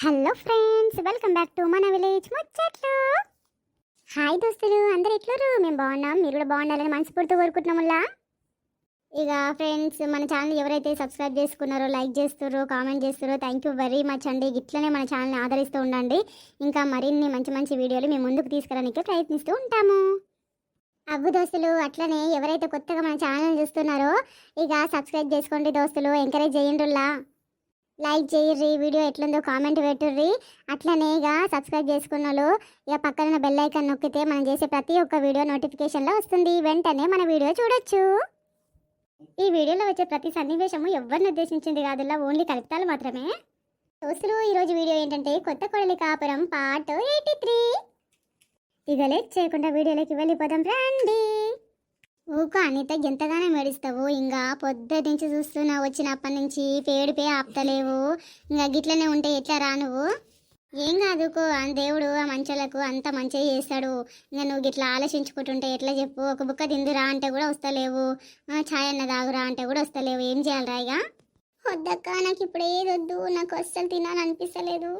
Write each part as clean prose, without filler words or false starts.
Hello friends, welcome back to మన village ముచ్చట్లు. Hi దోస్తులు, అందరు ఎట్లరు? మేము బాగున్నాం, మీరు కూడా బాగుండాలని మనస్ఫూర్తిగా కోరుకుంటున్నాములా. ఇక ఫ్రెండ్స్, మన ఛానల్ ఎవరైతే సబ్స్క్రైబ్ చేసుకున్నారో, లైక్ చేస్తారో, కామెంట్ చేస్తారో, థ్యాంక్ యూ వెరీ మచ్ అండి. ఇట్లనే మన ఛానల్ని ఆదరిస్తూ ఉండండి. ఇంకా మరిన్ని మంచి మంచి వీడియోలు మేము ముందుకు తీసుకురానికి ప్రయత్నిస్తూ ఉంటాము. అవ్వు దోస్తులు, అట్లనే ఎవరైతే కొత్తగా మన ఛానల్ చూస్తున్నారో ఇక సబ్స్క్రైబ్ చేసుకోండి దోస్తులు, ఎంకరేజ్ చేయండిలా. లైక్ చేయర్రి, వీడియో ఎట్లుందో కామెంట్ పెట్టుర్రి. అట్లనే ఇక సబ్స్క్రైబ్ చేసుకున్న వాళ్ళు ఇక పక్కన బెల్ ఐకాన్ నొక్కితే మనం చేసే ప్రతి ఒక్క వీడియో నోటిఫికేషన్లో వస్తుంది. వెంటనే మన వీడియో చూడొచ్చు. ఈ వీడియోలో వచ్చే ప్రతి సన్నివేశము ఎవరిని ఉద్దేశించింది కాదులా, ఓన్లీ కల్పితాలు మాత్రమే. దోస్తులు, ఈరోజు వీడియో ఏంటంటే కొత్త కోడలి కాపురం పార్ట్ 83. ఇక లేట్ చేయకుండా వీడియోలోకి వెళ్ళిపోదాం రండి. ఊక అనిత ఎంతగానో మెడుస్తావు, ఇంకా పొద్దు నుంచి చూస్తున్నా, వచ్చినప్పటి నుంచి పేడిపే ఆపుతలేవు. ఇంకా గిట్లనే ఉంటే ఎట్లా రా నువ్వు? ఏం కాదుకో, దేవుడు ఆ మంచులకు అంత మంచిగా చేస్తాడు. ఇంకా నువ్వు గిట్లా ఆలోచించుకుంటుంటే ఎట్లా చెప్పు? ఒక బుక్క తిందురా అంటే కూడా వస్తలేవు, ఛాయ్ అన్న తాగురా అంటే కూడా వస్తలేవు. ఏం చేయాలరా ఇక? వద్దక్క, నాకు ఇప్పుడు ఏదొద్దు, నాకు అస్సలు తినాలనిపిస్తలేదు.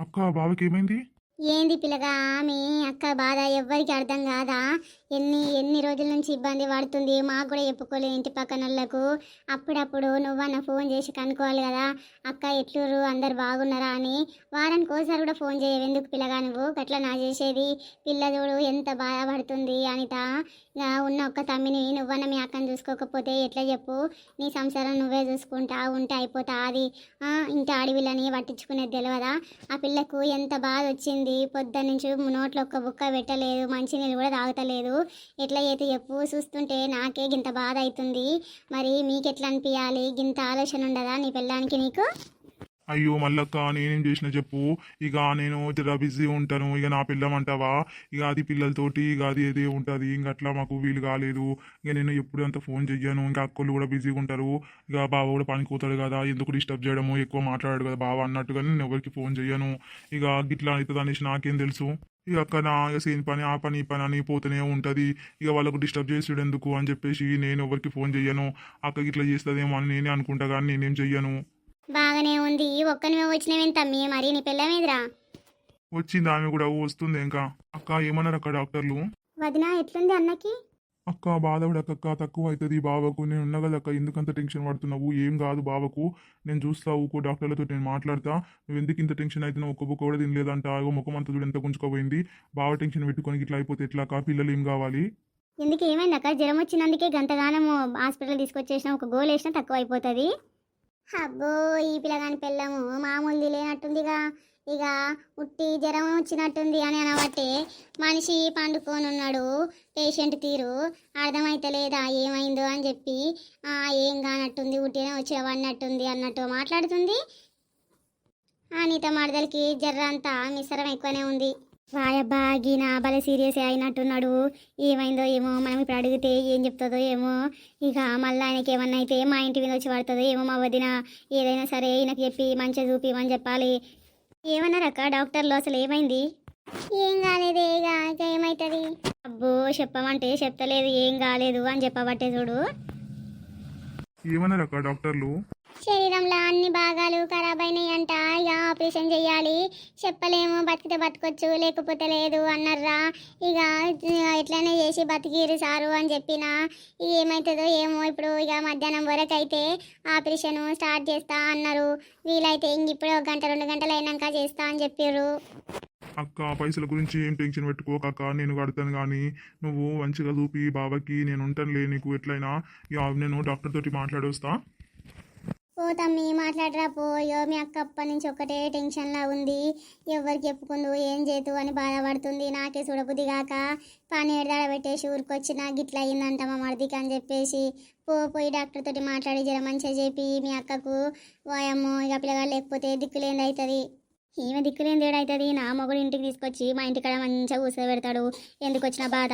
అక్క, బావకి ఏమైంది? ఏంది పిల్లగా మీ అక్క బాధ ఎవ్వరికి అర్థం కాదా? ఎన్ని రోజుల నుంచి ఇబ్బంది పడుతుంది, మాకు కూడా చెప్పుకోలే ఇంటి పక్కన వాళ్ళకు. అప్పుడప్పుడు నువ్వన్న ఫోన్ చేసి కనుక్కోవాలి కదా, అక్క ఎట్లూరు, అందరు బాగున్నారా అని. వారానికి ఒకసారి కూడా ఫోన్ చేయవు ఎందుకు పిల్లగా నువ్వు? గట్లా నా చేసేది. పిల్లదోడు ఎంత బాధపడుతుంది అనిత. ఉన్న ఒక్క తమ్మిని నువ్వన్న మీ అక్కని చూసుకోకపోతే ఎట్లా చెప్పు? నీ సంసారం నువ్వే చూసుకుంటా ఉంటే అయిపోతా. అది ఇంటి ఆడవిల్లని పట్టించుకునేది తెలియదా? ఆ పిల్లకు ఎంత బాధ వచ్చింది. పొద్దున్న నుంచి నోట్లో ఒక్క బుక్క పెట్టలేదు, మంచినీళ్ళు కూడా తాగుతలేదు. ఎట్లా అయితే చెప్పు? చూస్తుంటే నాకే గింత బాధ అవుతుంది. మరి మీకెట్లా అనిపించాలి? గింత ఆలోచన ఉండదా నీ పిల్లానికి నీకు? అయ్యో మల్లక్క, నేనేం చేసిన చెప్పు? ఇక నేను జర బిజీ ఉంటాను. ఇక నా పిల్లమంటావా? ఇక అది పిల్లలతోటి ఇక అది ఏదే ఉంటుంది. ఇంక అట్లా మాకు వీలు కాలేదు. ఇక నేను ఎప్పుడు అంత ఫోన్ చెయ్యను. ఇంకా అక్కలు కూడా బిజీగా ఉంటారు. ఇక బావ కూడా పనికి పోతాడు కదా, ఎందుకు డిస్టర్బ్ చేయడము, ఎక్కువ మాట్లాడాడు కదా బావ అన్నట్టుగా నేను ఎవరికి ఫోన్ చెయ్యను. ఇక గిట్లా అవుతుంది అనేసి నాకేం తెలుసు? ఇక అక్క నా ఇక సేమ్ పని ఆ పని ఈ పని అని పోతూనే ఉంటుంది. ఇక వాళ్ళకు డిస్టర్బ్ చేసాడు ఎందుకు అని చెప్పేసి నేను ఎవరికి ఫోన్ చెయ్యను. అక్కకి ఇట్లా చేస్తుందేమో అని నేనే అనుకుంటా, కానీ నేనేం చెయ్యను. బాగానే ఉంది. ఒక్కనివే వచ్చినవేం తమ్మి? మరి నీ పిల్లమేదిరా? వచ్చింది, ఆమె కూడా వస్తుంది. ఇంకా అక్క ఏమన్నారు అక్క డాక్టర్లు? వదిన ఎట్లుంది అన్నకి? అక్క బాధపడక్క, తక్కువ అవుతుంది బావకు. నేను ఉన్నా కదా అక్క, ఎందుకంత టెన్షన్ పడుతున్నావు? ఏం కాదు బావకు, నేను చూస్తా ఊకో, డాక్టర్లతో నేను మాట్లాడతా. నువ్వు ఎందుకు ఇంత టెన్షన్ అవుతున్నావు? ఒక్క బుక్క కూడా తినలేదంట. ముఖం అంతా చూడు ఎంత గుంజుకోపోయింది. బావ టెన్షన్ పెట్టుకొని ఇట్లా అయిపోతే ఎట్లా అక్క? పిల్లలు ఏం కావాలి? ఎందుకు ఏమైందక్క? జ్వరం వచ్చినందుకే గంతగానము హాస్పిటల్ తీసుకొచ్చేసిన, ఒక గోల్ వేసినా తక్కువ అయిపోతుంది. అబ్బో, ఈ పిల్లగాని పిల్లము మామూలుది లేనట్టుందిగా. ఇక ఉట్టి జ్వరం వచ్చినట్టుంది అని అనబట్టే మనిషి పండుకొని ఉన్నాడు. పేషెంట్ తీరు అర్థమైతలేదా ఏమైందో అని చెప్పి ఏం కానట్టుంది, ఉట్టినే వచ్చేవన్నట్టుంది అన్నట్టు మాట్లాడుతుంది. అనిత మరదలకి జర్ర అంతా మిశ్రం ఎక్కువనే ఉంది. వాయబ్బా, గీన భలే సీరియస్ అయినట్టున్నాడు. ఏమైందో ఏమో, మనం ఇప్పుడు అడిగితే ఏం చెప్తుందో ఏమో. ఇక మళ్ళీ ఆయనకి ఏమన్నా అయితే మా ఇంటి మీద వచ్చి పడుతుందో ఏమో. మా వదిన ఏదైనా సరే ఈయనకి చెప్పి మంచిగా చూపిమని చెప్పాలి. ఏమన్నారక్క డాక్టర్లు? అసలు ఏమైంది? ఏం కాలేదే, ఇక ఏమవుతుంది? అబ్బో, చెప్పమంటే చెప్తలేదు, ఏం కాలేదు అని చెప్పబట్టే చూడు. ఏమన్నారు అక్క డాక్టర్లు? శరీరంలో అన్ని భాగాలు ఖరాబ్ అయినాయి అంట. ఇక ఆపరేషన్ చేయాలి. చెప్పలేము, బతికితే బతకొచ్చు, లేకపోతే లేదు అన్నారా. ఇక ఎట్లనే చేసి బతికిరు సారు అని చెప్పిన. ఇక ఏమవుతుందో ఏమో. ఇప్పుడు ఇక మధ్యాహ్నం వరకు అయితే ఆపరేషన్ స్టార్ట్ చేస్తా అన్నారు. వీలైతే ఇంక ఇప్పుడు 1 గంట 2 గంటలు అయినాక చేస్తా అని చెప్పారు. అక్క, పైసల గురించి ఏం టెన్షన్ పెట్టుకోకక్క, నేను కడతాను. కానీ నువ్వు మంచిగా చూపి బావకి, నేను ఉంటానులే నీకు ఎట్లయినా. ఇక నేను డాక్టర్ తోటి మాట్లాడొస్తా. ఓ తమ్మి, మాట్లాడరా పో. అయ్యో, మీ అక్క అప్పటి నుంచి ఒకటే టెన్షన్లా ఉంది. ఎవరికి చెప్పుకుందు, ఏం చేతు అని బాధపడుతుంది. నాకే చూడబుద్ధి కాక పని ఏడాడ పెట్టేసి ఊరికొచ్చిన గిట్లా అయ్యిందంట మా మరిదికి అని చెప్పేసి పోయి డాక్టర్ తోటి మాట్లాడి జర మంచిగా చెప్పి మీ అక్కకు వాయమ్మో ఇక పిల్లగాడు లేకపోతే దిక్కులేంది అవుతుంది. ఈమె దిక్కులేంది ఏడవుతుంది? నా మొగుడు ఇంటికి తీసుకొచ్చి మా ఇంటికాడ మంచిగా కూర్చోబెడతాడు. ఎందుకు వచ్చిన బాధ?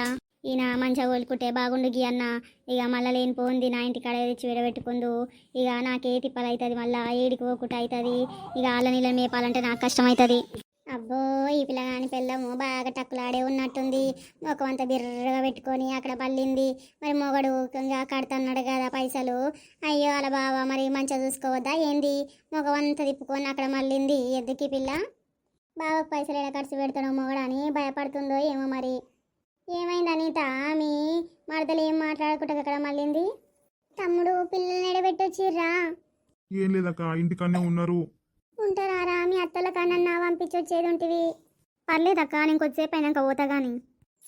ఈయన మంచిగా కోలుకుంటే బాగుండు గీ అన్న. ఇక మళ్ళీ లేనిపోయింది నా ఇంటికాడ తెచ్చి విడబెట్టుకుందు. ఇక నాకే తిప్పలు అవుతుంది, మళ్ళీ ఏడికి పోకుండా అవుతుంది. ఇక వాళ్ళ నీళ్ళని మేపాలంటే నాకు కష్టం అవుతుంది. అబ్బో ఈ పిల్లగాని పిల్లము బాగా టక్కులాడే ఉన్నట్టుంది. ముఖం అంతా బిర్రగా పెట్టుకొని అక్కడ పల్లింది. మరి మొగడు ఇంకా కడుతున్నాడు కదా పైసలు. అయ్యో అలా బావా మరి మంచిగా చూసుకోవద్దా ఏంది? ముఖం అంతా తిప్పుకొని అక్కడ మళ్ళింది. ఎందుకు ఈ పిల్ల బావకు పైసలు ఎలా ఖర్చు పెడతాడో మొగడని భయపడుతుందో ఏమో మరి. ఏమైంది అనిత? మీ మరదలు ఏం మాట్లాడుకుంటా అక్కడ మళ్ళింది? తమ్ముడు పిల్లల్ని ఎడబెట్టొచ్చిర్రా? ఏం లేదక్క, ఇంటికన్నే ఉన్నారు. ఉంటారా? మీ అత్తల కన్నా పంపించొచ్చేది ఉంటివి. పర్లేదక్క, నేను కొద్దిసేపు అయినాక పోతా గాని.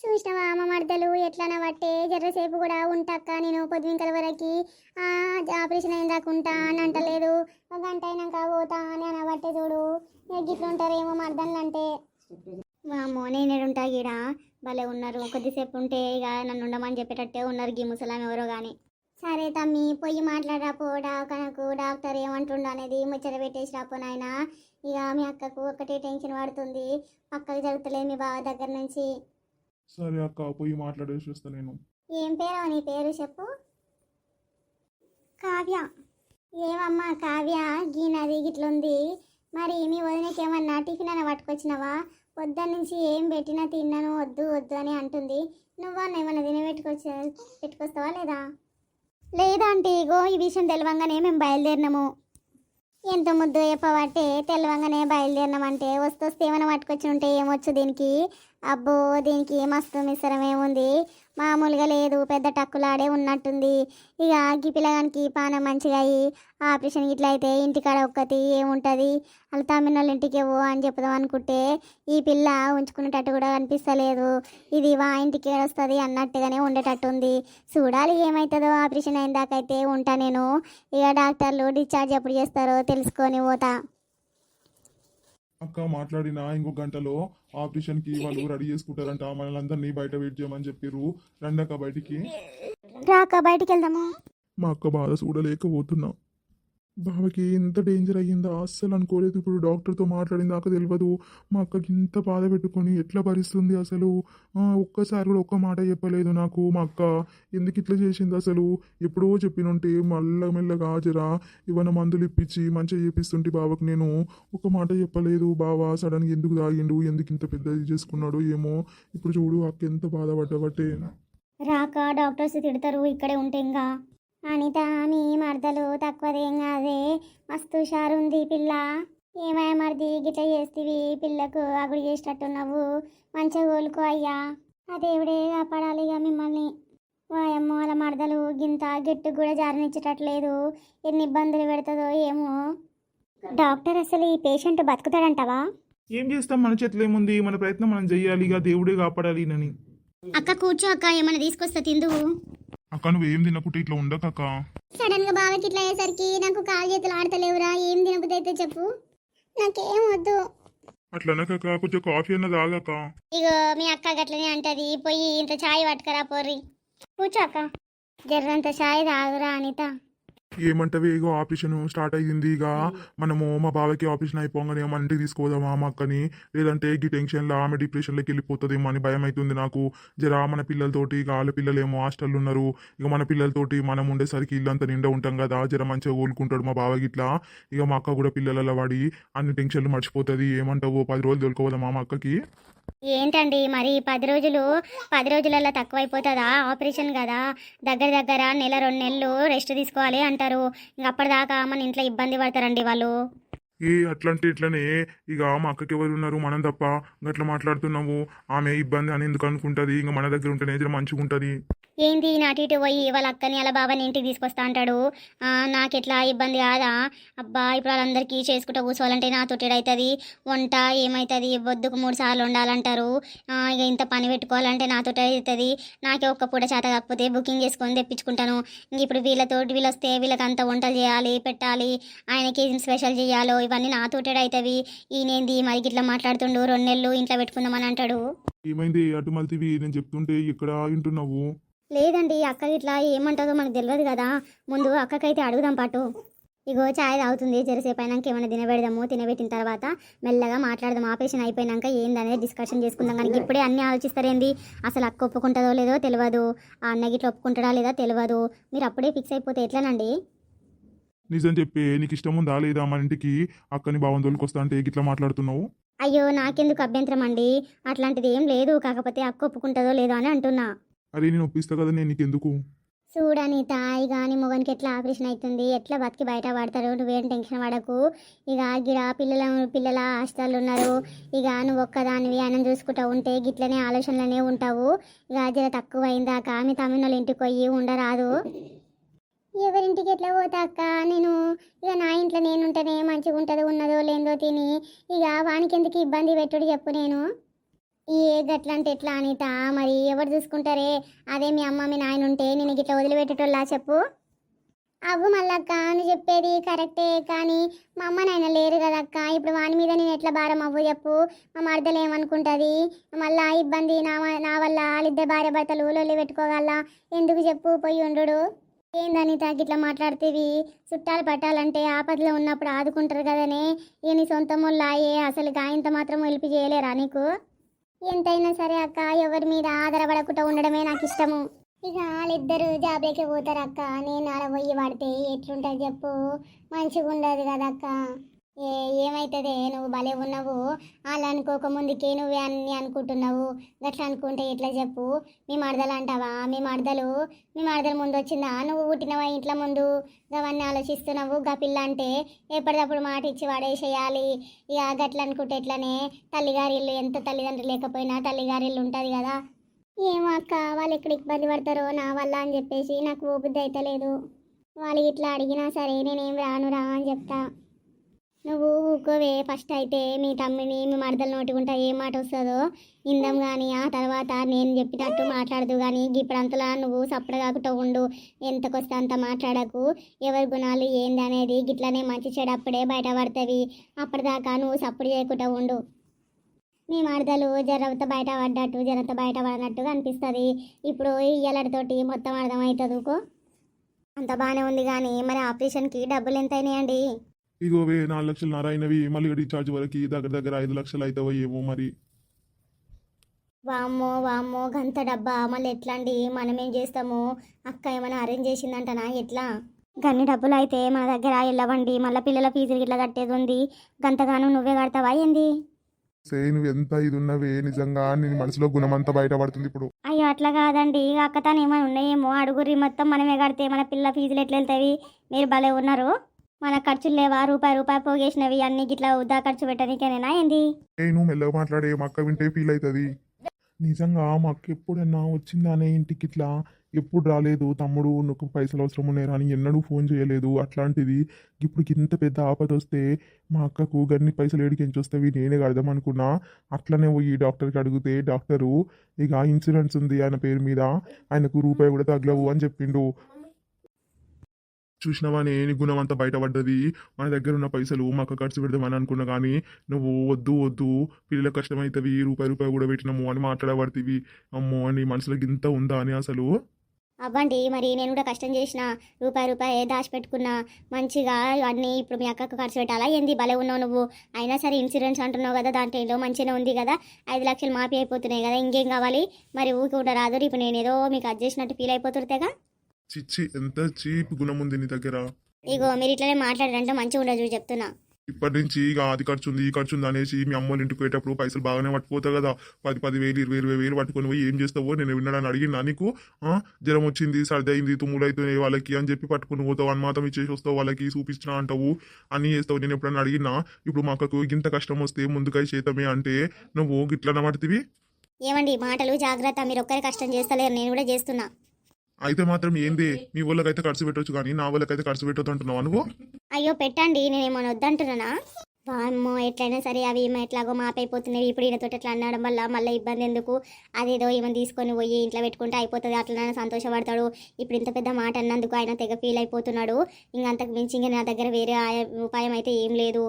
చూసినవా మా మరదలు ఎట్లా బట్టే జర్రసేపు కూడా ఉంటాక్క. నేను పొద్దుంకల వరకు ఆపరేషన్ అయిందాక ఉంటా అని అంటలేదు. ఒక గంట అయినాక పోతా అని అనబట్టే చూడు. గిట్ల ఉంటారేమో మర్దన్లు అంటే. వామ్మో నేనేడుంటా గీడ. భలే ఉన్నారు. కొద్దిసేపు ఉంటే ఇక నన్ను ఉండమని చెప్పేటట్టే ఉన్నారు గీ ముసలాం ఎవరో కానీ. సరే తమ్మి పోయి మాట్లాడరా పో. కనకు డాక్టర్ ఏమంటుండ అనేది ముచ్చట పెట్టేసి రాపో నాయన. ఇక మీ అక్కకు ఒకటే టెన్షన్ పడుతుంది. పక్కకు జరుగుతలేదు మీ బావ దగ్గర నుంచి. సరే అక్క, పోయి మాట్లాడేసి వస్తా నేను. ఏం పేరు నీ పేరు చెప్పు. కావ్య. ఏమమ్మా కావ్య గీనది గిట్లుంది. మరి మీ వదినకి ఏమన్నా టిఫిన్ అయినా పట్టుకొచ్చినావా? పొద్దున్న నుంచి ఏం పెట్టినా తిన్నాను వద్దు వద్దు అని అంటుంది. నువ్వన్నా ఏమన్నా పెట్టుకొస్తావా లేదా? లేదంటే ఇగో ఈ విషయం తెలవంగానే మేము బయలుదేరినాము. ఎంత ముద్దు చెప్పబట్టే తెలవంగానే బయలుదేరినామంటే వస్తే ఏమైనా పట్టుకొచ్చి ఉంటే ఏమొచ్చు దీనికి? అబ్బో దీనికి మస్తు మిశ్రమం ఏముంది, మామూలుగా లేదు. పెద్ద టక్కులాడే ఉన్నట్టుంది. ఇక అగ్గి పిల్లగానికి పానం మంచిగా అయ్యి ఆపరేషన్ ఇట్లా అయితే ఇంటికాడ ఒక్కటి ఏముంటుంది? వాళ్ళు తమిళనాడు ఇంటికి పో అని చెప్దాం అనుకుంటే ఈ పిల్ల ఉంచుకునేటట్టు కూడా అనిపిస్తలేదు. ఇది వా ఇంటికి వస్తుంది అన్నట్టుగానే ఉండేటట్టుంది. చూడాలి ఏమవుతుందో. ఆపరేషన్ అయిన దాకైతే ఉంటా నేను. ఇక డాక్టర్లు డిశ్చార్జ్ ఎప్పుడు చేస్తారో తెలుసుకొని పోతా. అక్క మాట్లాడినా ఇంకో గంటలో ఆపరేషన్కి వాళ్ళు రెడీ చేసుకుంటారంట. మనల్ని అందరినీ బయట వెయిట్ చేయమని చెప్పారు. రండక్క బయటికి. రాక బయటికి వెళ్దాము. మా అక్క బాధ చూడలేకపోతున్నా. బావకి ఎంత డేంజర్ అయ్యిందో అస్సలు అనుకోలేదు. ఇప్పుడు డాక్టర్తో మాట్లాడింది దాకా తెలియదు. మా అక్కకి ఇంత బాధ పెట్టుకొని ఎట్లా భరిస్తుంది అసలు? ఒక్కసారి కూడా ఒక్క మాట చెప్పలేదు నాకు. మా అక్క ఎందుకు ఇట్లా చేసింది అసలు? ఎప్పుడో చెప్పినుంటే మెల్లగా జరా ఇవన్న మందులు ఇప్పించి మంచిగా చేపిస్తుంటే బావకు నేను ఒక మాట చెప్పలేదు. బావ సడన్గా ఎందుకు తాగిండు, ఎందుకు ఇంత పెద్దది చేసుకున్నాడు ఏమో. ఇప్పుడు చూడు అక్క ఎంత బాధపడ్డబట్టే. రాక డాక్టర్స్ తిడతారు ఇక్కడే ఉంటే. ఇంకా అనిత మీ మరదలు తక్కువదేం కాదే, మస్తు హుషారుంది పిల్ల. ఏమయ్య మరిది గిట్ల చేస్తేవి పిల్లకు అగుడు చేసేటట్టున్నావు. మంచిగా కోలుకో అయ్యా. ఆ దేవుడే కాపాడాలి ఇక మిమ్మల్ని. వాయమ్మో వాళ్ళ మరదలు గింత గిట్టు కూడా జారనిచ్చేటట్లేదు. ఎన్ని ఇబ్బందులు పెడుతుందో ఏమో. డాక్టర్ అసలు ఈ పేషెంట్ బతుకుతాడంటావా? ఏం చేస్తాం, మన చేతిలో ఏముంది? మన ప్రయత్నం మనం చెయ్యాలి. ఇక దేవుడే కాపాడాలి నని. అక్క కూర్చో అక్క, ఏమన్నా తీసుకొస్తా తిందువు. అక్క నువ్వు ఏం తినకుంటే ఇట్లా ఉండకక్క. సడన్ గా బావకి ఇట్లా అయ్యేసరికి నాకు కాలు చేతులు ఆడతలేవురా. ఏం తినబుద్ధి అయితే చెప్పు, నాకేం వద్దు. అట్లా అనకక్క, కొంచెం కాఫీ అన్న తాగక్క. ఇగో మీ అక్క గట్లనే అంటది. పోయి ఇంత ఛాయ్ పట్టుకరా పోర్రి. కూర్చో అక్క. జర్రంత ఛాయ్ తాగురా అనిత. ఏమంటవి? ఇగో ఆపరేషన్ స్టార్ట్ అయ్యింది. ఇక మనము మా బావకి ఆపరేషన్ అయిపోగానే మన ఇంటికి తీసుకోదామా మా అక్కని? లేదంటే ఈ టెన్షన్లో ఆమె డిప్రెషన్లోకి వెళ్ళిపోతుందేమో అని భయం అవుతుంది నాకు. జరా మన పిల్లలతోటి ఇక వాళ్ళ పిల్లలు ఏమో హాస్టల్ ఉన్నారు. ఇక మన పిల్లలతోటి మనం ఉండేసరికి ఇల్లంతా నిండా ఉంటాం కదా. జర మంచిగా కోలుకుంటాడు మా బావ గిట్లా. ఇక మా అక్క కూడా పిల్లలలో పడి అన్ని టెన్షన్లు మర్చిపోతుంది. ఏమంటావు? 10 రోజులు తోలుకోవదామా మా అక్కకి? ఏంటండి మరి 10 రోజులలో తక్కువైపోతుందా? ఆపరేషన్ కదా, దగ్గర నెల 2 నెలలు రెస్ట్ తీసుకోవాలి అంటారు. ఇంక అప్పటిదాకా మన ఇంట్లో ఇబ్బంది పడతారండి వాళ్ళు. అట్లంటే ఇట్లనే. ఇక మా అక్కకి ఎవరు ఉన్నారు? మనం తప్ప. గట్లా మాట్లాడుతున్నాము. ఆమె ఇబ్బంది అని ఎందుకు అనుకుంటుంది? ఇంకా మన దగ్గర ఉంటేనే జర మంచిగా ఉంటుంది. ఏంది నాటి ఇటు పోయి వాళ్ళ అక్కని అలా బాబాని ఇంటికి తీసుకొస్తా అంటాడు. నాకెట్లా ఇబ్బంది కాదా? అబ్బా ఇప్పుడు వాళ్ళందరికీ చేసుకుంటూ కూర్చోవాలంటే నాతో అవుతుంది. వంట ఏమవుతుంది? బొద్దుకు 3 సార్లు వండాలంటారు. ఇక ఇంత పని పెట్టుకోవాలంటే నాతో అవుతుంది. నాకే ఒక్క పూట చేత కాకపోతే బుకింగ్ చేసుకొని తెప్పించుకుంటాను. ఇంక ఇప్పుడు వీళ్ళు వస్తే వీళ్ళకి అంత వంటలు చేయాలి, పెట్టాలి, ఆయనకి స్పెషల్ చేయాలో ఇవన్నీ నాతో అవుతుంది. ఈయనేంది మరి ఇట్లా మాట్లాడుతుండు? 2 నెలలు ఇంట్లో పెట్టుకుందామని అంటాడు. ఏమైంది అటు మల్తివి? నేను చెప్తుంటే ఇక్కడ వింటున్నావు? లేదండి అక్క ఇట్లా ఏమంటుందో మనకు తెలియదు కదా. ముందు అక్కకైతే అడుగుదాం పాటు. ఇగో ఛాయ్ తాగుతుంది. జరసేపు అయినాక ఏమైనా తినబెడదాము. తినబెట్టిన తర్వాత మెల్లగా మాట్లాడదాం. ఆపరేషన్ అయిపోయినాక ఏందనేది డిస్కషన్ చేసుకుందాం. కానీ ఇప్పుడే అన్నీ ఆలోచిస్తారేంది? అసలు అక్క ఒప్పుకుంటుందో లేదో తెలియదు. ఆ అన్నకి ఇట్లా ఒప్పుకుంటాడా లేదా తెలియదు. మీరు అప్పుడే ఫిక్స్ అయిపోతే ఎట్లానండి? నిజం చెప్పే, నీకు ఇష్టం ఉందా లేదా మన ఇంటికి అక్కని బావం తోలుకొస్తా అంటే ఇట్లా మాట్లాడుతున్నావు? అయ్యో నాకెందుకు అభ్యంతరం అండి, అట్లాంటిది ఏం లేదు. కాకపోతే అక్క ఒప్పుకుంటుందో లేదో అని అంటున్నా. అరే నేను ఒప్పిస్తా కదా, నేను నీకెందుకు. చూడనిత, ఇక నీ మొగనికి ఎట్లా ఆపరేషన్ అవుతుంది, ఎట్లా బతికి బయట పడతారు, నువ్వేం టెన్షన్ పడకు. ఇక గిడ పిల్లల హాస్టల్ ఉన్నారు. ఇక నువ్వు ఒక్కదానివి ఆయన చూసుకుంటూ ఉంటే గిట్లనే ఆలోచనలనే ఉంటావు. ఇక జర తక్కువ అయిందాక మీ తమ్మినోళ్ళ ఇంటికి పోయి ఉండరాదు. ఎవరింటికి ఎట్లా పోతా అక్క నేను? ఇక నా ఇంట్లో నేనుంటేనే మంచిగా ఉంటుంది, ఉన్నదో లేదో తిని. ఇక వానికి ఎందుకు ఇబ్బంది పెట్టుడు చెప్పు. నేను ఈ గట్లంటే ఎట్లా అనిత? మరి ఎవరు చూసుకుంటారే? అదే మీ అమ్మ మీ నాయన ఉంటే నేను ఇట్లా వదిలిపెట్టేటోళ్ళా చెప్పు. అవ్వు మళ్ళక్క, నువ్వు చెప్పేది కరెక్టే, కానీ మా అమ్మ నాయన లేరు కదక్క. ఇప్పుడు వాని మీద నేను ఎట్లా భారం అవ్వు చెప్పు. మా మరదలు ఏమనుకుంటుంది? మళ్ళా ఇబ్బంది నా వల్ల. వాళ్ళిద్దరు భార్య భర్తలు లొల్లి పెట్టుకోగల ఎందుకు చెప్పు? పోయి ఉండు. ఏందనిత గిట్లా మాట్లాడుతేవి? చుట్టాలు పట్టాలంటే ఆపదలో ఉన్నప్పుడు ఆదుకుంటారు కదనే. ఇక నీ సొంత మొల్లాయే అసలు గాయంత మాత్రం హెల్ప్ చేయలేరా నీకు? ఎంతైనా సరే అక్క, ఎవరి మీద ఆధారపడకుండా ఉండడమే నాకు ఇష్టము. ఇక వాళ్ళిద్దరు జాబ్లోకి పోతారు అక్క. నేను ఆడ పోయి పడితే ఎట్లుంటుంది చెప్పు? మంచిగా ఉండదు కదా అక్క. ఏమైతుంది? నువ్వు భలే ఉన్నావు. వాళ్ళు అనుకోకముందుకే నువ్వే అన్నీ అనుకుంటున్నావు. గట్లా అనుకుంటే ఎట్లా చెప్పు? మీ మరదలు అంటావా? మీ మరదలు ముందు వచ్చిందా? నువ్వు పుట్టినవా ఇంట్లో ముందు? అవన్నీ ఆలోచిస్తున్నావు. గా పిల్ల అంటే ఎప్పటికప్పుడు మాట ఇచ్చి వాడేసేయాలి. ఇక గట్ల అనుకుంటే ఎట్లనే? తల్లిగారిల్లు ఎంత తల్లిదండ్రులు లేకపోయినా తల్లిగారిల్లు ఉంటుంది కదా. ఏమో అక్క, వాళ్ళు ఎక్కడ ఇబ్బంది పడతారో నా వల్ల అని చెప్పేసి నాకు ఓపిక అయితే లేదు. వాళ్ళు ఇట్లా అడిగినా సరే నేనేం రానురా అని చెప్తా. నువ్వు ఊకోవే. ఫస్ట్ అయితే మీ తమ్మిని మీ మరదలు నోటికుంటా ఏ మాట వస్తుందో ఇందాం కానీ ఆ తర్వాత నేను చెప్పినట్టు మాట్లాడదు. కానీ ఇప్పుడంతలా నువ్వు సప్పుడు కాకుండా ఉండు. ఎంతకొస్తే అంత మాట్లాడకు. ఎవరి గుణాలు ఏంది అనేది గిట్లనే మంచి చెడు అప్పుడే బయటపడతావి. అప్పటిదాకా నువ్వు సప్పుడు చేయకుండా ఉండు. మీ మరదలు జరంత బయట పడ్డట్టు జరంత బయట పడినట్టుగా అనిపిస్తుంది. ఇప్పుడు ఇయ్యలడితోటి మొత్తం అర్థమవుతుంది. అంత బాగానే ఉంది, కానీ మరి ఆపరేషన్కి డబ్బులు ఎంత అయినాయండి? ఇగోవే 4,00,000 అయినవి. మళ్ళీ రీఛార్జ్ వరకు దగ్గర 5,00,000 అవుతావో ఏమో మరి. వామ్మో వామ్మో, గంత డబ్బా? మళ్ళీ ఎట్లా అండి? మనం ఏం చేస్తాము? అక్క ఏమైనా అరేంజ్ చేసిందంటనా ఎట్లా? గన్ని డబ్బులు అయితే మన దగ్గర వెళ్ళవండి. మళ్ళీ పిల్లల ఫీజులు ఇట్లా కట్టేది ఉంది. గంతగాను నువ్వే కడతావా ఏంది? నువ్వు ఎంత ఇది ఉన్నవే, నిజంగా నీ మనసులో గుణమంతా బయటపడుతుంది ఇప్పుడు. అయ్యో అట్లా కాదండి, అక్కతాను ఏమైనా ఉన్నాయేమో అడుగురి. మొత్తం మనమే కడితే మన పిల్ల ఫీజులు ఎట్లా వెళ్తాయి? మీరు భలే ఉన్నారు. మన ఖర్చులు లేవా? రూపాయి పోగేసినవి అన్ని గిట్లా ఉద్దా ఖర్చు పెట్టడానికేనా ఏంది? నువ్వు మెల్లగా మాట్లాడే, మా అక్క వింటే ఫీల్ అవుతుంది. నిజంగా మా అక్క ఎప్పుడన్నా వచ్చిందానే ఇంటికి ఇట్లా ఎప్పుడు రాలేదు. తమ్ముడు నాకు పైసలు అవసరం ఉన్నాయా అని ఎన్నడూ ఫోన్ చేయలేదు. అట్లాంటిది ఇప్పుడు ఇంత పెద్ద ఆపద వస్తే మా అక్కకు గన్ని పైసలు ఏడికించి వస్తేవి నేనే కడదాం అనుకున్నా. అట్లనే పోయి డాక్టర్కి అడిగితే డాక్టరు ఇక ఇన్సూరెన్స్ ఉంది ఆయన పేరు మీద, ఆయనకు రూపాయి కూడా తగలవు అని చెప్పిండు. చూసినవానే నీ గుణం అంతా బయటపడ్డది. మన దగ్గర ఉన్న పైసలు మా అక్క ఖర్చు పెడదామని అనుకున్నా, కానీ నువ్వు వద్దు పిల్లలకు కష్టమవుతుంది, రూపాయి కూడా పెట్టినాము అని మాట్లాడబడుతుంది. అమ్మో నీ మనసులో ఇంత ఉందా అని అసలు. అవ్వండి, మరి నేను కూడా కష్టం చేసిన రూపాయి దాచిపెట్టుకున్నా మంచిగా అన్నీ. ఇప్పుడు మీ అక్కకు ఖర్చు పెట్టాలా ఏంది? భలే ఉన్నావు నువ్వు. అయినా సరే ఇన్సూరెన్స్ అంటున్నావు కదా, దాంట్లో మంచిగానే ఉంది కదా. 5,00,000 మాఫీ అయిపోతున్నాయి కదా, ఇంకేం కావాలి? మరి ఊరికి కూడా రాదు. ఇప్పుడు నేను ఏదో మీకు అది చేసినట్టు ఫీల్ అయిపోతుంటేగా. చిచ్చి, ఎంత చీప్ గుణం ఉంది నీ దగ్గర. ఇగో మీరు ఇట్లనే మాట్లాడారంటే మంచిగా ఉండదు చెప్తున్నా. ఇప్పటి నుంచి ఇక అది ఖర్చు ఉంది ఈ ఖర్చు ఉంది అనేసి మీ అమ్మోళ్ళ ఇంటికి పోయేటప్పుడు పైసలు బాగానే పట్టుకుపోతావు కదా. 10,000 20,000 పట్టుకొని పోయి ఏం చేస్తావో నేను విన్నాడని అడిగినా నీకు. జ్వరం వచ్చింది, సర్ది అయింది, తుమ్ములు అవుతున్నాయి వాళ్ళకి అని చెప్పి పట్టుకుని పోతావు, అని మాత్రం ఇచ్చేసి వస్తావు, వాళ్ళకి చూపించినా అంటావు, అన్నీ చేస్తావు. నేను ఎప్పుడన్నా అడిగినా ఇప్పుడు మా అక్కకు ఇంత కష్టం వస్తే ముందుకై చేతమే అంటే నువ్వు గిట్లన పడుతుంది. ఏమండి మాటలు జాగ్రత్త, మీరు ఒక్కరే కష్టం చేస్తలేరు, నేను కూడా చేస్తున్నా. అయితే మాత్రం ఏంది, మీ వాళ్ళకైతే ఖర్చు పెట్టవచ్చు కానీ నా వాళ్ళకైతే ఖర్చు పెట్టొద్దు అంటున్నావు నువ్వు. అయ్యో పెట్టండి, నేనేమన్నా వద్దంటున్నానా? వామ్మో, ఎట్లయినా సరే అవి ఏమో ఎట్లాగో మాపైపోతున్నాయి. ఇప్పుడు ఈయనతో ఎట్లా అనడం వల్ల మళ్ళీ ఇబ్బంది ఎందుకు? అదేదో ఏమైనా తీసుకొని పోయి ఇంట్లో పెట్టుకుంటే అయిపోతుంది, అట్లనే సంతోషపడతాడు. ఇప్పుడు ఇంత పెద్ద మాట అన్నందుకు ఆయన తెగ ఫీల్ అయిపోతున్నాడు. ఇంకంతకు మించి ఇంకా నా దగ్గర వేరే ఉపాయం అయితే ఏం లేదు.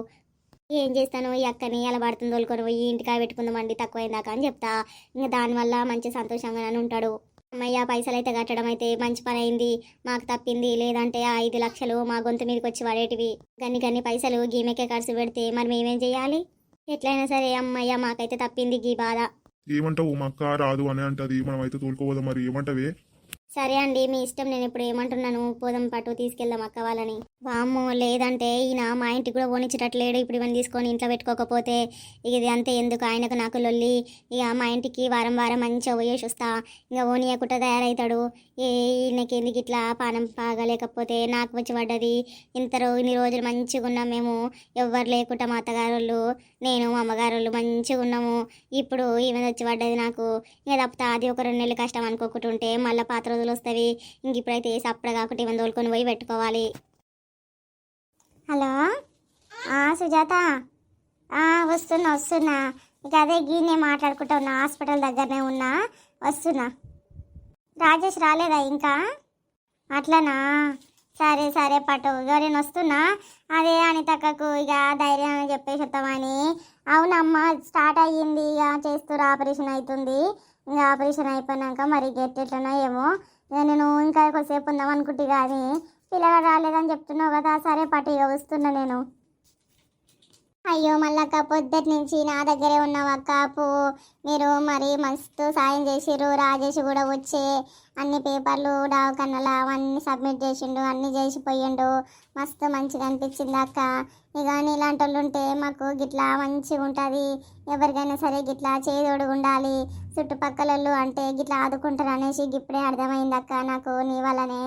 ఏం చేస్తాను, ఈ అక్కని అలా పడుతుంది తోలుకొని పోయి ఇంటికాయ పెట్టుకుందామండి తక్కువైందాక అని చెప్తా. ఇంకా దానివల్ల మంచి సంతోషంగానే ఉంటాడు. అమ్మయ్య పైసలు అయితే కట్టడం అయితే మంచి పని అయింది, మాకు తప్పింది. లేదంటే ఆ 5,00,000 మా గొంతు మీదకి వచ్చి పడేటివి. గన్ని పైసలు గీమెకే ఖర్చు పెడితే మరి మేమేం చెయ్యాలి? ఎట్లయినా సరే అమ్మయ్య మాకైతే తప్పింది గీ బాధ. ఏమంటావు, మా అక్క రాదు అని అంటది, మనం అయితే తోలుకోపోదాం, మరి ఏమంటావే? సరే అండి మీ ఇష్టం, నేను ఇప్పుడు ఏమంటున్నాను, పోదాం పాటు తీసుకెళ్దాం అక్క వాళ్ళని. వామ్మో లేదంటే ఈయన మా ఇంటికి కూడా పోనిచ్చేటట్లేడు, ఇప్పుడు ఇవన్నీ తీసుకొని ఇంట్లో పెట్టుకోకపోతే ఇక ఇది అంతే, ఎందుకు ఆయనకు నాకు లొల్లి. ఇక మా ఇంటికి వారం వారం మంచిగా పోయేసి వస్తా, ఇంకా ఓనియకుండా తయారవుతాడు. ఈయనకి ఎందుకు ఇట్లా పానం పాగలేకపోతే నాకు వచ్చి పడ్డది. ఇన్ని రోజులు మంచిగా ఉన్నాం మేము, ఎవ్వరు లేకుండా మా అత్తగారు వాళ్ళు, నేను మా అమ్మగారు వాళ్ళు మంచిగా ఉన్నాము. ఇప్పుడు ఈమె వచ్చి పడ్డది నాకు. ఇంకా తప్పితే అది ఒక 2 నెలలు కష్టం అనుకోకుంటుంటే మళ్ళీ పాత రోజులు వస్తాయి. ఇంక ఇప్పుడైతే సప్పడ కాకుండా ఈమె తోలుకొని పోయి పెట్టుకోవాలి. హలో సుజాత, వస్తున్నా. ఇక అదే గీనే మాట్లాడుకుంటా ఉన్నా, హాస్పిటల్ దగ్గరనే ఉన్నా, వస్తున్నా. రాజేష్ రాలేదా ఇంకా? అట్లనా, సరే పట్టు, ఇక నేను వస్తున్నా. అదే అనితక్కకు ఇక ధైర్యం చెప్పేసి వస్తామని. అవునమ్మా స్టార్ట్ అయ్యింది, ఇక చేస్తున్నారు, ఆపరేషన్ అవుతుంది. ఇంకా ఆపరేషన్ అయిపోయినాక మరి ఎట్లనో ఏమో. ఇక నేను ఇంకా కొద్దిసేపు ఉందాం అనుకుంటే కానీ పిల్లగాడు రాలేదని చెప్తున్నావు కదా, సరే పట్టు ఇక వస్తున్నా నేను. అయ్యో మళ్ళక్క పొద్దుటి నుంచి నా దగ్గరే ఉన్నావు అక్క. మీరు మరి మస్తు సాయం చేసిర్రు. రాజేష్ కూడా వచ్చే అన్ని పేపర్లు డావకన్నలా అవన్నీ సబ్మిట్ చేసిండు, అన్నీ చేసిపోయిండు. మస్తు మంచిగా అనిపించింది అక్క. ఇక ఇలాంటి వాళ్ళు ఉంటే మాకు గిట్లా మంచిగా ఉంటుంది. ఎవరికైనా సరే గిట్లా చేదోడు ఉండాలి, చుట్టుపక్కల అంటే గిట్లా ఆదుకుంటారు అనేసి ఇప్పుడే అర్థమైంది అక్క నాకు నీ వల్లనే.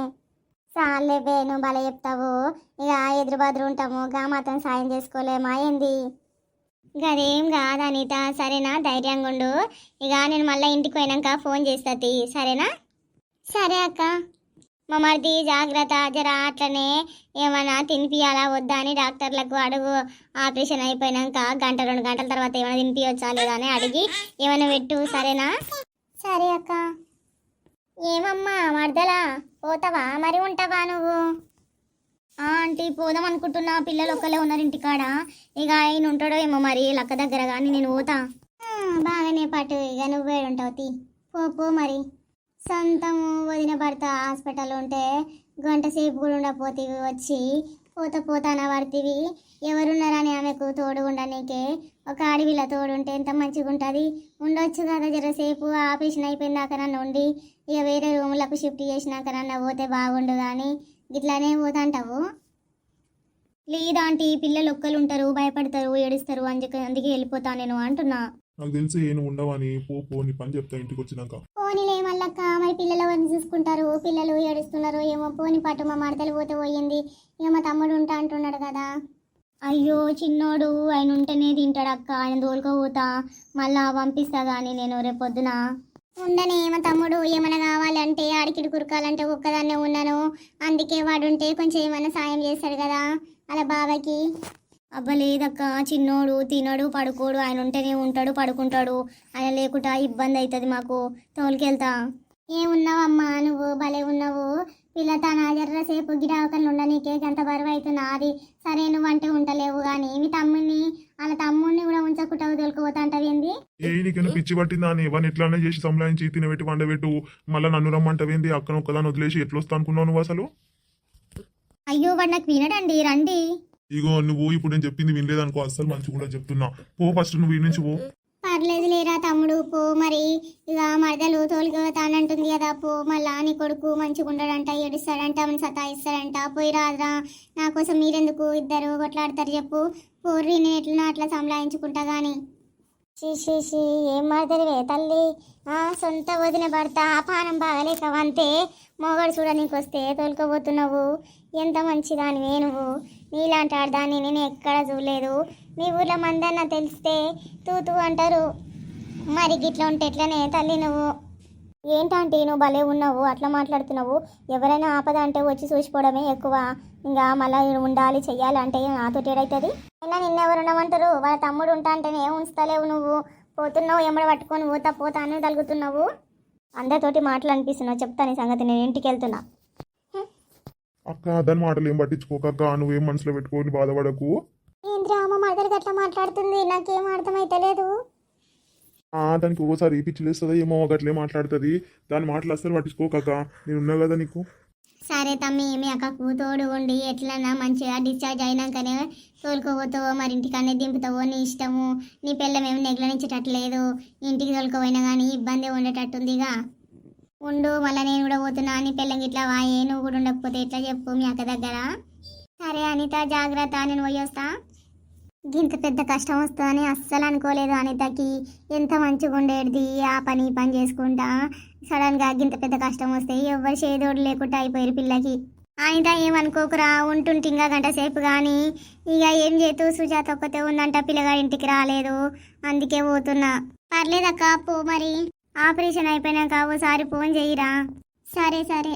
చాలేవే నువ్వు భలే చెప్తావు. ఇక ఎదురు బదురు ఉంటాము, గా మాత్రం సాయం చేసుకోలేమా ఏంది? ఇక అదేం కాదు అనిత, సరేనా? ధైర్యంగా ఉండు. ఇక నేను మళ్ళీ ఇంటికి పోయినాక ఫోన్ చేస్తుంది, సరేనా? సరే అక్క. మా మరిది జాగ్రత్త జర, అట్లనే ఏమైనా తినిపియాలా వద్దా అని డాక్టర్లకు అడుగు. ఆపరేషన్ అయిపోయినాక 1-2 గంటల తర్వాత ఏమైనా తినిపించవచ్చా లేదా అని అడిగి ఏమైనా పెట్టు, సరేనా? సరే అక్క. ఏమమ్మా మర్దలా, పోతావా మరి ఉంటావా నువ్వు? ఆంటీ పోదాం అనుకుంటున్నా, పిల్లలు ఒక్కలే ఉన్నారు ఇంటికాడ. ఇక ఆయన ఉంటాడో ఏమో మరి లక్క దగ్గర, కానీ నేను పోతా. బాగానే పాటు, ఇక నువ్వే ఉంటావు పో మరి. సొంతము వదిన భర్త హాస్పిటల్ ఉంటే గంట సేపు కూడా ఉండపోతేవి, వచ్చి పోతాన పడుతుంది. ఎవరున్నారని ఆమెకు తోడు ఉండనీకే ఒక అడవిల తోడుంటే ఎంత మంచిగా ఉంటుంది. ఉండొచ్చు కదా జరసేపు, ఆపరేషన్ అయిపోయిందాక నన్ను ఉండి ఇక వేరే రూములకు షిఫ్ట్ చేసినాక నన్ను పోతే బాగుండు, కానీ ఇట్లానే పోతాంటావు. లేదాంటి పిల్లలు ఒక్కరు ఉంటారు, భయపడతారు, ఏడుస్తారు, అందుకే వెళ్ళిపోతా నేను అంటున్నా. నాకు తెలిసి ఏం ఉండవని, పో నీ పని చెప్తా ఇంటికి వచ్చినాక. పోనీలే మళ్ళక్క, మరి పిల్లలు ఎవరిని చూసుకుంటారు? పిల్లలు ఏడుస్తున్నారు ఏమో. పోని పాటు మా మడతలు పోతే పోయింది, ఇక మా తమ్ముడు ఉంటా అంటున్నాడు కదా. అయ్యో చిన్నోడు, ఆయన ఉంటేనే తింటాడు అక్క, ఆయన తోలుకోపోతా మళ్ళా పంపిస్తా కానీ నేను రేపు పొద్దున. ఉండనే మా తమ్ముడు ఏమైనా కావాలంటే ఆడికిడి కురకాలంటే ఒక్కదాన్నే ఉన్నాను, అందుకే వాడు ఉంటే కొంచెం ఏమైనా సాయం చేస్తాడు కదా అలా బాబాకి. అవ్వలేదక్క, చిన్నోడు తినడు పడుకోడు, ఆయన ఉంటేనే ఉంటాడు పడుకుంటాడు, ఆయన లేకుండా ఇబ్బంది అవుతుంది మాకు, తోలుకెళ్తా. ఏమున్నావమ్మా నువ్వు, భలే ఉన్నావు. పిల్లత నా జర్రసేపు గిడాకలు ఉండనీకే గంత బరువు అవుతున్నా అది. సరే నువ్వు అంటే ఉంటలేవు కానీ మీ తమ్ముడిని అలా తమ్ముడిని కూడా ఉంచకుంటావు తోలుకుపోతా అంటావేంది? నీకైనా పిచ్చి పట్టిందా అని ఇవన్నీ ఎట్లానే చేసి సంలాయించి తినబెట్టి వండబెట్టు, మళ్ళీ నన్ను రమ్మంటావేంది? అక్కను ఒక్కదాన్ని వదిలేసి ఎట్లా వస్తా అనుకున్నావు నువ్వు అసలు? అయ్యో వాడు నాకు వినడండి, రండి. ఇగో నువ్వు ఇప్పుడు నేను చెప్పింది వినలేదనుకో, అస్సలు మంచిగా కూడా చెప్తున్నా. పో ఫస్ట్ నువ్వు ఈ నుంచి పో. పర్లేదు లేరా తమ్ముడు, పో మరి. ఇక మరదలు తోలుకుతానంటుంది కదా, పో. మళ్ళా నీ కొడుకు మంచిగా ఉండడంట, ఏడుస్తాడంట, మన సతాయిస్తాడంట, పోయి రాదురా. నా కోసం మీరెందుకు ఇద్దరు కొట్లాడతారు చెప్పు. పోర్రి, నేను ఎట్లా అట్లా సంలాయించుకుంటా గాని. శీ ఏం మాట్లాడివే తల్లి. సొంత వదిన భర్త పానం బాగలేక అంతే మొగడు చూడనీకి వస్తే తోలుకోబోతున్నావు. ఎంత మంచిదానివే నువ్వు. నీలాంటి ఆడదాన్ని నేను ఎక్కడ చూడలేదు. మీ ఊర్లో మందన్న తెలిస్తే తూతూ అంటారు. మరి గిట్లా ఉంటే ఎట్లనే తల్లి నువ్వు. ఏంటంటే నువ్వు భలే ఉన్నావు, అట్లా మాట్లాడుతున్నావు. ఎవరైనా ఆపద అంటే వచ్చి చూసిపోవడమే ఎక్కువ, ఇంకా మళ్ళీ ఉండాలి చెయ్యాలంటే నాతో ఏడవుతుంది. అయినా నిన్నెవరున్నామంటారు? వాళ్ళ తమ్ముడు ఉంటా అంటేనే ఉంచుతలేవు నువ్వు. పోతున్నావు ఎమ్మడ పట్టుకొని పోతా అని తలుగుతున్నావు. అందరితోటి మాటలు అనిపిస్తున్నావు. చెప్తాను ఈ సంగతి, నేను ఇంటికి వెళ్తున్నా. అక్క దాని మాటలు ఏం పట్టించుకోకక్క, నువ్వేం మనసులో పెట్టుకొని బాధపడకు. ఏంద్రా అమ్మ మదరికి అట్లా మాట్లాడుతుంది, నాకేం అర్థమైతలేదు. దానికి ఒకసారి పిచ్చిలేస్తుందా ఏమో, గట్లే మాట్లాడుతుంది. దాని మాటలు అస్సలు పట్టించుకోకక్క, నేను ఉన్నా కదా నీకు. సరే తమ్మి, మీ అక్కకు తోడు ఉండి ఎట్లన్నా మంచిగా డిశ్చార్జ్ అయినాకనే తోలుకోపోతావో మరి ఇంటికనే దింపుతావో నీ ఇష్టము. నీ పిల్లమేమి నెగ్లనించేటట్లేదు, ఇంటికి తోలుకోపోయినా కానీ ఇబ్బంది ఉండేటట్టుందిగా. ఉండు మళ్ళీ నేను కూడా పోతున్నా అని పెళ్ళంగి ఇట్లా వాయే నువ్వు కూడా ఉండకపోతే ఎట్లా చెప్పు మీ అక్క దగ్గర. సరే అనిత జాగ్రత్త, నేను పోయొస్తా. గింత పెద్ద కష్టం వస్తుందని అస్సలు అనుకోలేదు అనితకి. ఎంత మంచిగా ఉండేది ఆ పని ఈ పని చేసుకుంటా, సడన్గా గింత పెద్ద కష్టం వస్తే ఎవ్వరు చేదోడు లేకుండా అయిపోయారు పిల్లకి. అనిత ఏమనుకోకురా, ఉంటుంటే ఇంకా గంట సేపు కానీ ఇక ఏం చేతూ సుజాత ఒక్కతే ఉందంట, పిల్లగాడి ఇంటికి రాలేదు, అందుకే పోతున్నా. పర్లేదక్క పో మరి, ఆపరేషన్ అయిపోయినాక ఓసారి ఫోన్ చేయిరా. సరే సరే.